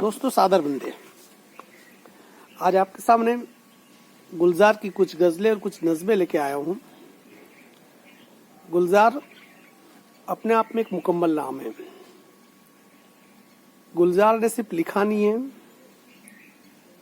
दोस्तों सादर बंदे, आज आपके सामने गुलजार की कुछ गजलें और कुछ नज़में लेके आया हूँ। गुलजार अपने आप में एक मुकम्मल नाम है। गुलजार ने सिर्फ लिखा नहीं है,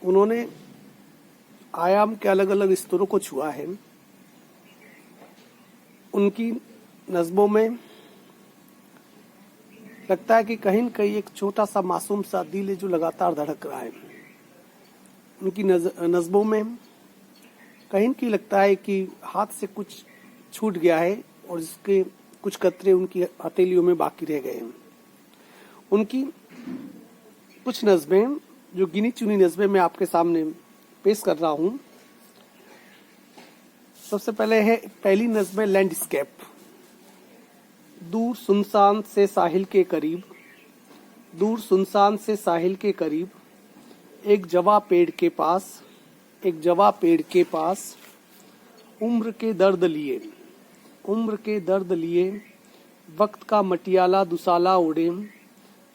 उन्होंने आयाम के अलग अलग स्तरों को छुआ है। उनकी नज़मों में लगता है कि कहीं न कहीं एक छोटा सा मासूम सा दिल है जो लगातार धड़क रहा है। उनकी नज़मों में कहीं न कहीं लगता है कि हाथ से कुछ छूट गया है और इसके कुछ कतरे उनकी हथेलियों में बाकी रह गए हैं। उनकी कुछ नज़में जो गिनी चुनी नज़में मैं आपके सामने पेश कर रहा हूँ। सबसे पहले है पहली नज़म लैंडस्केप। दूर सुनसान से साहिल के करीब, दूर सुनसान से साहिल के करीब, एक जवा पेड़ के पास, एक जवा पेड़ के पास, उम्र के दर्द लिए, उम्र के दर्द लिए, वक्त का मटियाला दुसाला ओढ़े,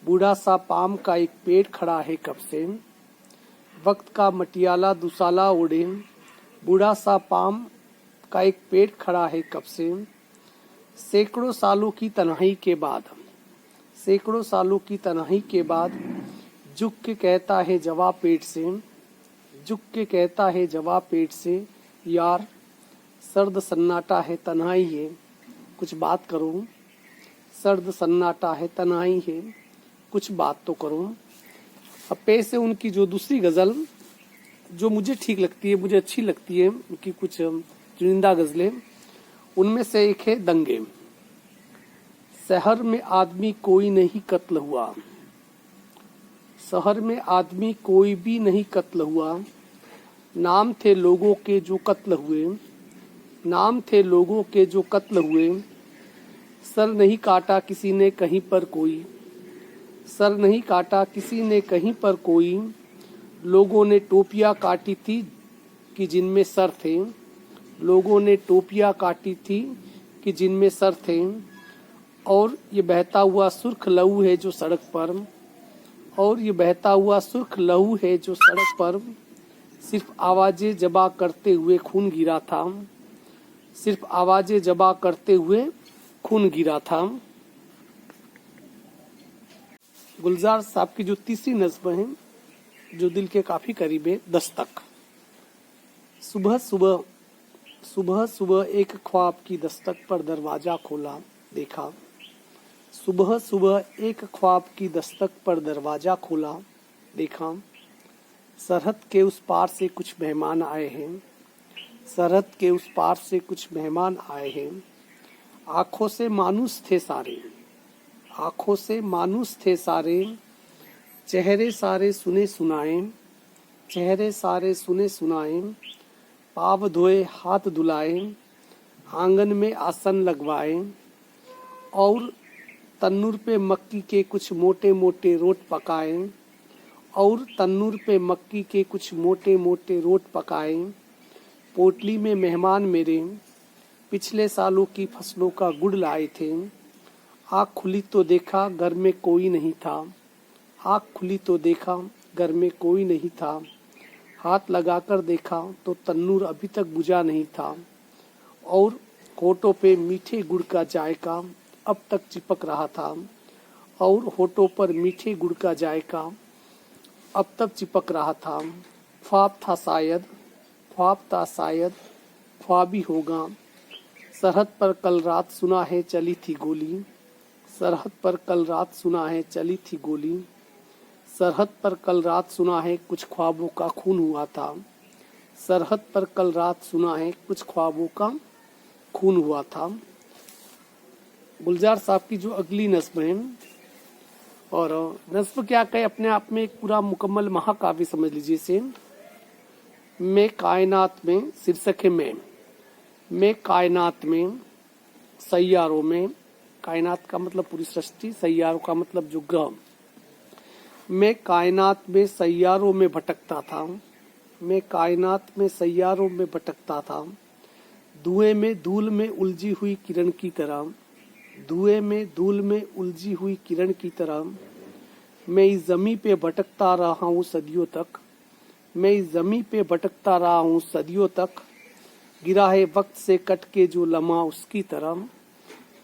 बूढ़ा सा पाम का एक पेड़ खड़ा है कब से, वक्त का मटियाला दुसाला ओढ़े, बूढ़ा सा पाम का एक पेड़ खड़ा है कब से। सैकड़ों सालों की तन्हाई के बाद, सैकड़ों सालों की तन्हाई के बाद, झुक के कहता है जवाब पेट से, झुक के कहता है जवाब पेट से, यार सर्द सन्नाटा है तन्हाई है, कुछ बात करो। सर्द सन्नाटा है तन्हाई है, कुछ बात तो करो। अब पेश है उनकी जो दूसरी गज़ल जो मुझे ठीक लगती है, मुझे अच्छी लगती है, उनकी कुछ चुनिंदा गज़लें। उनमें से एक है दंगे। शहर में आदमी कोई नहीं कत्ल हुआ, शहर में आदमी कोई भी नहीं कत्ल हुआ, नाम थे लोगों के जो कत्ल हुए, नाम थे लोगों के जो कत्ल हुए। सर नहीं काटा किसी ने कहीं पर कोई, सर नहीं काटा किसी ने कहीं पर कोई, लोगों ने टोपियां काटी थी कि जिनमें सर थे, लोगों ने टोपियां काटी थी कि जिनमें सर थे। और ये बहता हुआ सुर्ख लहू है जो सड़क पर, और ये बहता हुआ सुर्ख लहू है जो सड़क पर, सिर्फ आवाजें जबा करते हुए खून गिरा था, सिर्फ आवाजें जबा करते हुए खून गिरा था। गुलजार साहब की जो तीसरी नज़्म है जो दिल के काफी करीब है, दस्तक। सुबह सुबह, सुबह सुबह एक ख्वाब की दस्तक पर दरवाजा खोला देखा, सुबह सुबह एक ख्वाब की दस्तक पर दरवाजा खोला देखा। सरहद के उस पार से कुछ मेहमान आए हैं, सरहद के उस पार से कुछ मेहमान आए हैं। आंखों से मानूस थे सारे, आंखों से मानूस थे सारे, चेहरे सारे सुने सुनाए, चेहरे सारे सुने सुनाए। पाव धोए हाथ धुलाए, आंगन में आसन लगवाए, और तन्नूर पे मक्की के कुछ मोटे मोटे रोट पकाए, और तन्नूर पे मक्की के कुछ मोटे मोटे रोट पकाए। पोटली में मेहमान मेरे पिछले सालों की फसलों का गुड़ लाए थे। आँख खुली तो देखा घर में कोई नहीं था, आँख खुली तो देखा घर में कोई नहीं था। हाथ लगाकर देखा तो तन्नूर अभी तक बुझा नहीं था, और होठों पे मीठे गुड़ का जायका अब तक चिपक रहा था, और होठों पर मीठे गुड़ का जायका अब तक चिपक रहा था। ख्वाब था शायद, ख्वाब था शायद, ख्वाब ही होगा। सरहद पर कल रात सुना है चली थी गोली, सरहद पर कल रात सुना है चली थी गोली। सरहद पर कल रात सुना है कुछ ख्वाबों का खून हुआ था, सरहद पर कल रात सुना है कुछ ख्वाबों का खून हुआ था। गुलजार साहब की जो अगली नज़्म है, और नज़्म क्या कहे, अपने आप में एक पूरा मुकम्मल महाकाव्य समझ लीजिए इसे। मैं कायनात में, शीर्षक है मैं कायनात में, सैयारों में, कायनात का मतलब पूरी सृष्टि, सैयारों का मतलब जो ग्रह। मैं कायनात में सैयारों में भटकता था, मैं कायनात में सैयारों में भटकता था, धुएं में धूल में उलझी हुई किरण की तरह, धुएं में धूल में उलझी हुई किरण की तरह। मैं इस जमी पे भटकता रहा हूँ सदियों तक, मैं इस जमी पे भटकता रहा हूँ सदियों तक। गिरा है वक्त से कट के जो लम्हा उसकी तरह,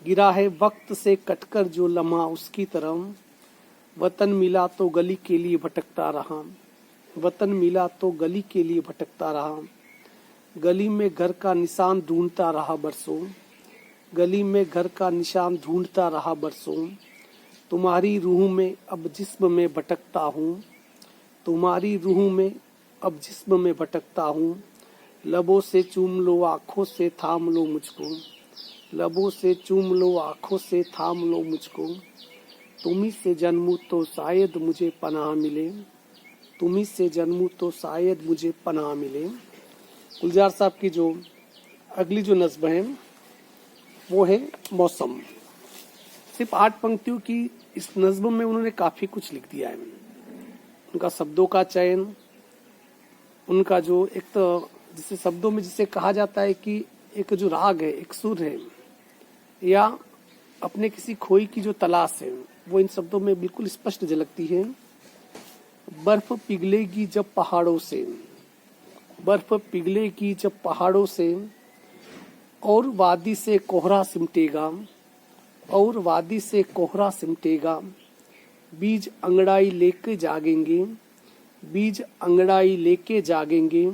गिरा है वक्त से कटकर जो लम्हा उसकी तरह। वतन मिला तो गली के लिए भटकता रहा, वतन मिला तो गली के लिए भटकता रहा। गली में घर का निशान ढूंढता रहा बरसों, गली में घर का निशान ढूंढता रहा बरसों। तुम्हारी रूह में अब जिस्म में भटकता हूँ, तुम्हारी रूह में अब जिस्म में भटकता हूँ। लबों से चूम लो आँखों से थाम लो मुझको, लबों से चूम लो आँखों से थाम लो मुझको। तुम्ही से जन्मूं तो शायद मुझे पनाह मिले, तुम्ही से जन्मूं तो शायद मुझे पनाह मिले। गुलजार साहब की जो अगली जो नज़्म है वो है मौसम। सिर्फ 8 पंक्तियों की इस नज़्म में उन्होंने काफ़ी कुछ लिख दिया है। उनका शब्दों का चयन, उनका जो एक तो जिसे शब्दों में जिसे कहा जाता है कि एक जो राग है, एक सुर है, या अपने किसी खोई की जो तलाश है, वो इन शब्दों में बिल्कुल स्पष्ट झलकती है। बर्फ पिघलेगी जब पहाड़ों से, बर्फ पिघलेगी जब पहाड़ों से, और वादी से कोहरा सिमटेगा, और वादी से कोहरा सिमटेगा। बीज अंगड़ाई लेके जागेंगे, बीज अंगड़ाई लेके जागेंगे।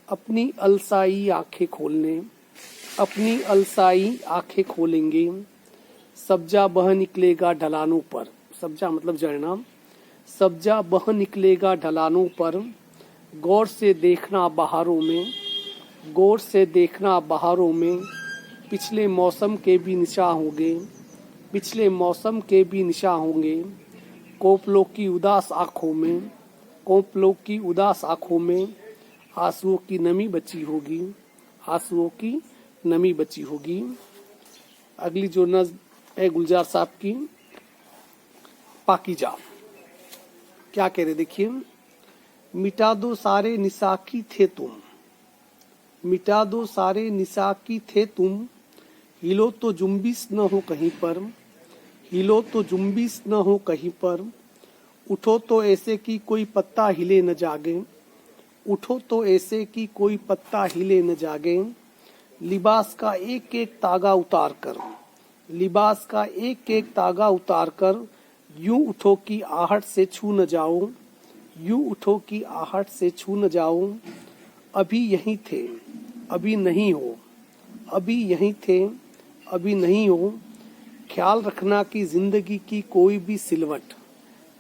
अपनी अलसाई आंखें खोलने, अपनी अलसाई आंखें खोलेंगे। सब्जा बह निकलेगा ढलानों पर, सब्जा मतलब झरना, सब्जा बह निकलेगा ढलानों पर। गौर से देखना बहारों में, गौर से देखना बहारों में। पिछले मौसम के भी निशान होंगे, पिछले मौसम के भी निशान होंगे। कोपलों की उदास आँखों में, कोपलों की उदास आँखों में। आंसुओं की नमी बची होगी, आंसुओं की नमी बची होगी। अगली जो नज़्म है गुलजार साहब की, पाकीजा। क्या कह रहे देखिए। मिटा दो सारे निसाकी थे तुम, मिटा दो सारे निसाकी थे तुम। हिलो तो जुम्बिश न हो कहीं पर, हिलो तो जुम्बिश न हो कहीं पर। उठो तो ऐसे कि कोई पत्ता हिले न जागे, उठो तो ऐसे कि कोई पत्ता हिले न जागे। लिबास का एक एक तागा उतार कर, लिबास का एक एक तागा उतार कर। यूं उठो कि आहट से छू न जाओ, यूं उठो कि आहट से छू न जाओ। अभी यहीं थे अभी नहीं हो, अभी यहीं थे अभी नहीं हो। ख्याल रखना कि जिंदगी की कोई भी सिलवट,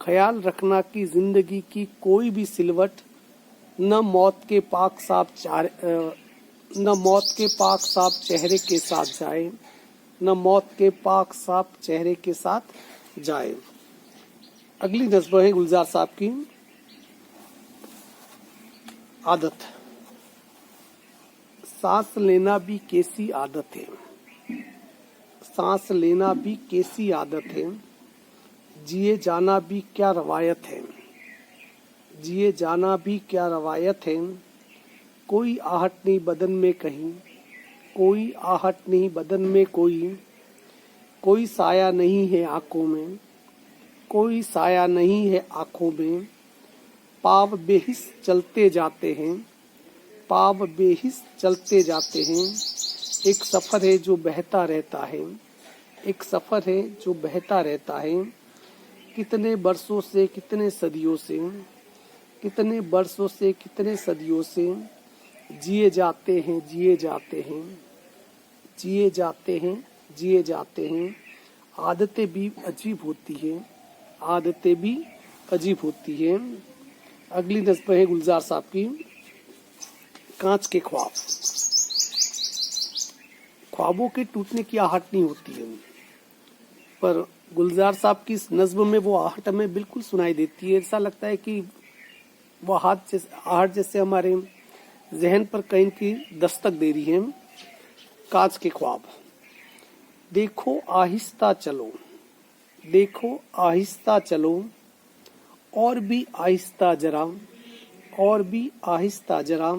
ख्याल रखना कि जिंदगी की कोई भी सिलवट। न मौत के पाक साफ न मौत के पाक साफ चेहरे के साथ जाए, न मौत के पाक साफ चेहरे के साथ जाए। अगली नज़्म है गुलजार साहब की, आदत। सांस लेना भी कैसी आदत है, सांस लेना भी कैसी आदत है। जिए जाना भी क्या रवायत है, जिए जाना भी क्या रवायत है। कोई आहट नहीं बदन में कहीं, कोई आहट नहीं बदन में कोई। कोई साया नहीं है आंखों में, कोई साया नहीं है आंखों में। पाव बेहिस चलते जाते हैं, पाव बेहिस चलते जाते हैं। एक सफर है जो बहता रहता है, एक सफर है जो बहता रहता है। कितने बरसों से कितने सदियों से, कितने बरसों से कितने सदियों से। जिए जाते हैं जिए जाते हैं, जिए जाते हैं जिए जाते हैं। आदतें भी अजीब होती हैं, आदतें भी अजीब होती हैं। अगली नज़्म है गुलजार साहब की, कांच के ख्वाब। ख्वाबों के टूटने की आहट नहीं होती है, पर गुलजार साहब की इस नज़्म में वो आहट हमें बिल्कुल सुनाई देती है। ऐसा लगता है कि वो आहट जैसे हमारे जहन पर कहीं की दस्तक दे रही है। कांच के ख्वाब। देखो आहिस्ता चलो, देखो आहिस्ता चलो। और भी आहिस्ता जरा, और भी आहिस्ता जरा।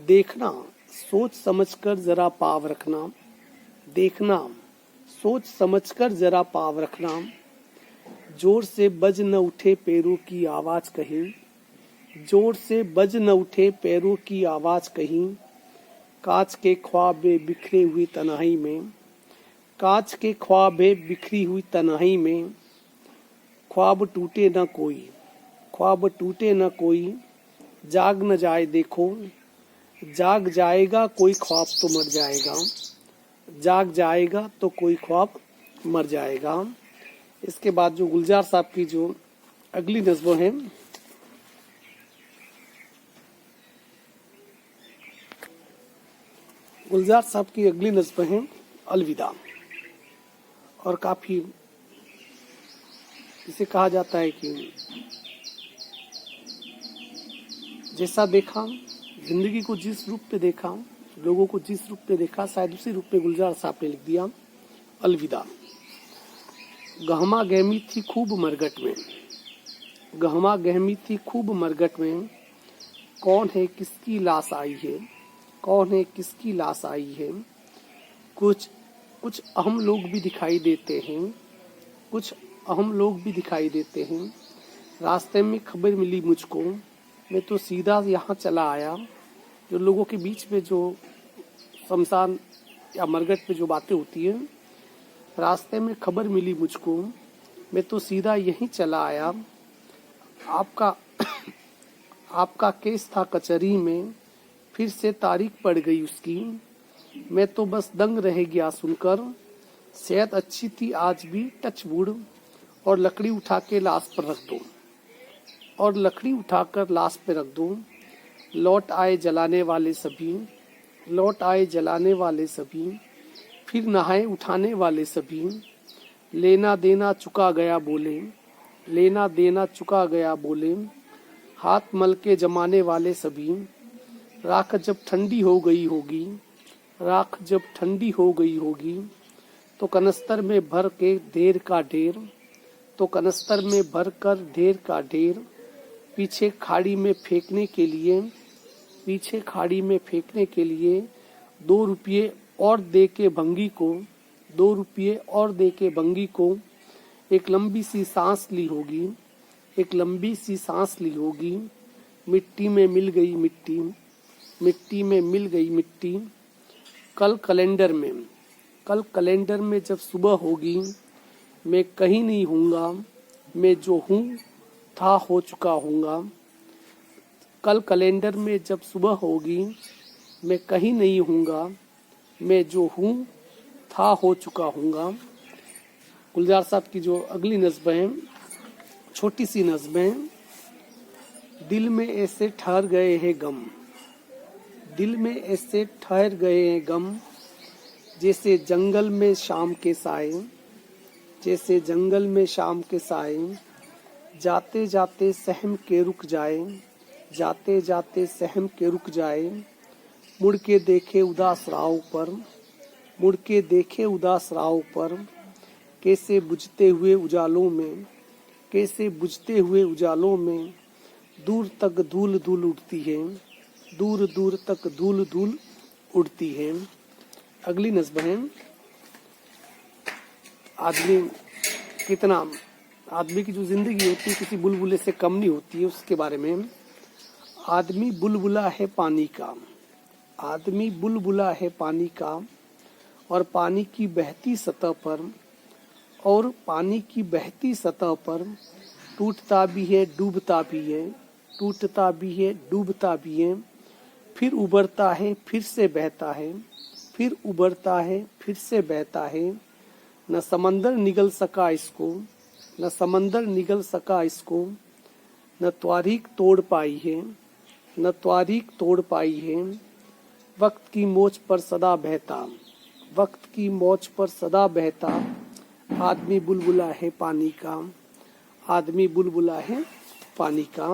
देखना सोच समझकर जरा पाव रखना, देखना सोच समझकर जरा पाव रखना। जोर से बज न उठे पैरों की आवाज कहीं, जोर से बज न उठे पैरों की आवाज कहीं, कांच के ख्वाब बिखरे हुई तन्हाई में, कांच के ख्वाब बिखरी हुई तन्हाई में, ख्वाब टूटे न कोई, ख्वाब टूटे न कोई, जाग न जाए देखो, जाग जाएगा कोई ख्वाब तो मर जाएगा, जाग जाएगा तो कोई ख्वाब मर जाएगा। इसके बाद जो गुलजार साहब की जो अगली नज़्म है, गुलजार साहब की अगली नज़्म है अलविदा। और काफी इसे कहा जाता है कि जैसा देखा, जिंदगी को जिस रूप पे देखा, लोगों को जिस रूप पे देखा, शायद उसी रूप पे गुलजार साहब ने लिख दिया अलविदा। गहमा गहमी थी खूब मरगट में, गहमा गहमी थी खूब मरगट में, कौन है किसकी लाश आई है, कौन है किसकी लाश आई है। कुछ कुछ अहम लोग भी दिखाई देते हैं, कुछ अहम लोग भी दिखाई देते हैं। रास्ते में खबर मिली मुझको, मैं तो सीधा यहाँ चला आया। जो लोगों के बीच में जो शमशान या मरगट पे जो बातें होती है, रास्ते में खबर मिली मुझको, मैं तो सीधा यहीं चला आया। आपका आपका केस था कचहरी में, फिर से तारीख पड़ गई उसकी, मैं तो बस दंग रह गया सुनकर। सेहत अच्छी थी आज भी टच वुड, और लकड़ी उठा के लाश पर रख दो, और लकड़ी उठाकर लाश पे रख दो। लौट आए जलाने वाले सभी, लौट आए जलाने वाले सभी, फिर नहाए उठाने वाले सभी। लेना देना चुका गया बोले, लेना देना चुका गया बोले, हाथ मल के जमाने वाले सभी। राख जब ठंडी हो गई होगी, राख जब ठंडी हो गई होगी, तो कनस्तर में भर के ढेर का ढेर, तो कनस्तर में भर कर ढेर का ढेर, पीछे खाड़ी में फेंकने के लिए, पीछे खाड़ी में फेंकने के लिए 2 रुपये और दे के भंगी को, 2 रुपये और दे के भंगी को, एक लंबी सी सांस ली होगी, एक लंबी सी सांस ली होगी। मिट्टी में मिल गई मिट्टी, मिट्टी में मिल गई मिट्टी। कल कैलेंडर में, कल कैलेंडर में जब सुबह होगी, मैं कहीं नहीं हूँगा, मैं जो हूँ था हो चुका हूँगा। कल कैलेंडर में जब सुबह होगी, मैं कहीं नहीं हूँगा, मैं जो हूँ था हो चुका हूँगा। गुलजार साहब की जो अगली नज़्म है, छोटी सी नज़्म है। दिल में ऐसे ठहर गए हैं गम, दिल में ऐसे ठहर गए हैं गम, जैसे जंगल में शाम के साए, जैसे जंगल में शाम के साए। जाते जाते सहम के रुक जाए, जाते जाते सहम के रुक जाए। मुड़ के देखे उदास राहों पर, मुड़ के देखे उदास राहों पर, कैसे बुझते हुए उजालों में, कैसे बुझते हुए उजालों में, दूर तक धूल धूल उड़ती है, दूर दूर तक धूल धूल उड़ती है। अगली नज़्म है आदमी कितना, आदमी की जो जिंदगी होती है किसी बुलबुले से कम नहीं होती है, उसके बारे में। आदमी बुलबुला है पानी का, आदमी बुलबुला है पानी का, और पानी की बहती सतह पर, और पानी की बहती सतह पर टूटता भी है डूबता भी है, टूटता भी है डूबता भी है। फिर उबरता है फिर से बहता है, फिर उबरता है फिर से बहता है। न समंदर निगल सका इसको, न समंदर निगल सका इसको, न त्वारीख तोड़ पाई है, न त्वारीख तोड़ पाई है। वक्त की मोच पर सदा बहता, वक्त की मोच पर सदा बहता, आदमी बुलबुला है पानी का, आदमी बुलबुला है पानी का।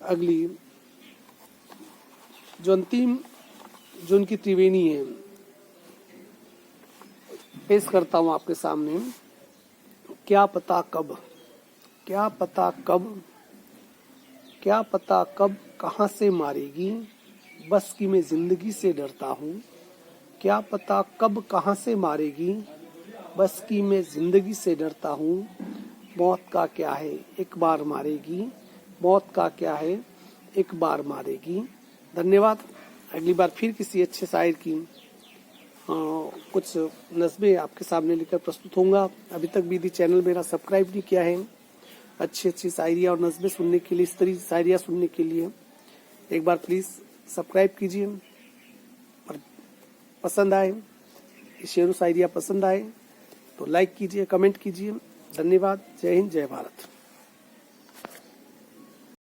अगली जो अंतिम जो उनकी त्रिवेणी है, पेश करता हूँ आपके सामने। क्या पता कब, क्या पता कब, क्या पता कब कहाँ से मारेगी, बस की मैं जिंदगी से डरता हूँ। क्या पता कब कहाँ से मारेगी, बस की मैं जिंदगी से डरता हूँ। मौत का क्या है एक बार मारेगी, मौत का क्या है एक बार मारेगी। धन्यवाद। अगली बार फिर किसी अच्छे शायर की कुछ नज़्में आपके सामने लेकर प्रस्तुत होऊंगा। अभी तक बीदी चैनल मेरा सब्सक्राइब नहीं किया है, अच्छी अच्छी शायरियाँ और नज़्में सुनने के लिए, इस तरह शायरियाँ सुनने के लिए एक बार प्लीज़ सब्सक्राइब कीजिए। और पसंद आए, शेर व शायरियाँ पसंद आए तो लाइक कीजिए, कमेंट कीजिए। धन्यवाद। जय हिंद, जय भारत।